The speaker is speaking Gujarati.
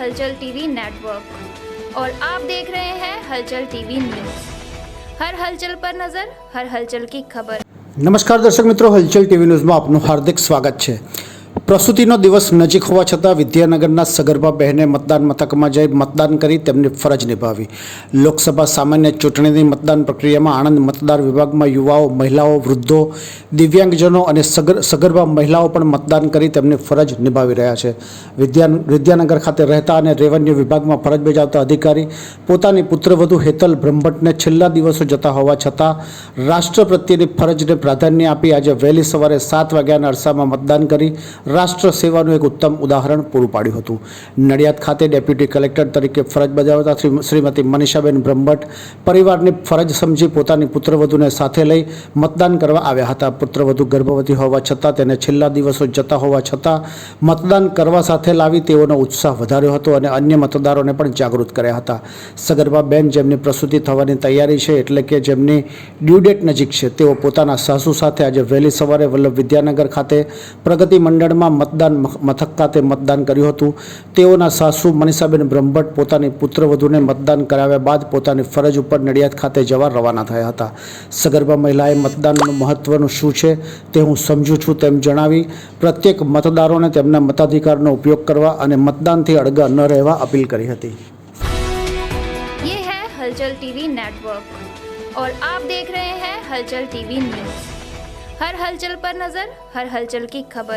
हलचल टीवी नेटवर्क और आप देख रहे हैं हलचल टीवी न्यूज़। हर हलचल पर नजर, हर हलचल की खबर। नमस्कार दर्शक मित्रों, हलचल टीवी न्यूज़ में आपનું हार्दिक સ્વાગત છે। પ્રસૂતિનો દિવસ નજીક હોવા છતાં વિદ્યાનગરના સગર્ભા બહેને મતદાન મથકમાં જઈ મતદાન કરી તેમની ફરજ નિભાવી। લોકસભા સામાન્ય ચૂંટણીની મતદાન પ્રક્રિયામાં આણંદ મતદાર વિભાગમાં યુવાઓ, મહિલાઓ, વૃદ્ધો, દિવ્યાંગજનો અને સગર્ભા મહિલાઓ પણ મતદાન કરી તેમની ફરજ નિભાવી રહ્યા છે। વિદ્યાનગર ખાતે રહેતા અને રેવન્યુ વિભાગમાં ફરજ બજાવતા અધિકારી પોતાની પુત્રવધુ હેતલ બ્રહ્મભટ્ટને છેલ્લા દિવસો જતા હોવા છતાં રાષ્ટ્ર પ્રત્યેની ફરજને પ્રાધાન્ય આપી આજે વહેલી સવારે 7 વાગ્યાના અરસામાં મતદાન કરી રાષ્ટ્ર સેવાનું એક ઉત્તમ ઉદાહરણ પૂરું પાડ્યું હતું। નડિયાદ ખાતે ડેપ્યુટી કલેક્ટર તરીકે ફરજ બજાવતા શ્રીમતી મનીષાબેન બ્રહ્મભટ્ટ પરિવારની ફરજ સમજી પોતાની પુત્રવધુને સાથે લઈ મતદાન કરવા આવ્યા હતા। પુત્રવધુ ગર્ભવતી હોવા છતાં તેને છેલ્લા દિવસો જતા હોવા છતાં મતદાન કરવા સાથે લાવી તેઓનો ઉત્સાહ વધાર્યો હતો અને અન્ય મતદારોને પણ જાગૃત કર્યા હતા। સગર્ભા બેન જેમની પ્રસૂતિ થવાની તૈયારી છે એટલે કે જેમની ડ્યુ ડેટ નજીક છે તેઓ પોતાના સાસુ સાથે આજે વહેલી સવારે વલ્લભ વિદ્યાનગર ખાતે પ્રગતિ મંડળમાં મતદાન મથક ખાતે મતદાન કર્યું હતું। તેઓના સાસુ મનીષાબેન બ્રહ્મભટ્ટ પોતાની પુત્રવધુને મતદાન કરાવ્યા બાદ પોતાની ફરજ ઉપર નડિયાદ ખાતે જવા રવાના થયા હતા। સગર્ભા મહિલાએ મતદાનનું મહત્વનું શું છે તે હું સમજું છું તેમ જણાવી પ્રત્યેક મતદારોને તેમના મતાધિકારનો ઉપયોગ કરવા અને મતદાનથી અળગા ન રહેવા અપીલ કરી હતી। ये है हलचल टीवी नेटवर्क और आप देख रहे हैं हलचल टीवी न्यूज़। हर हलचल पर नजर, हर हलचल की खबर।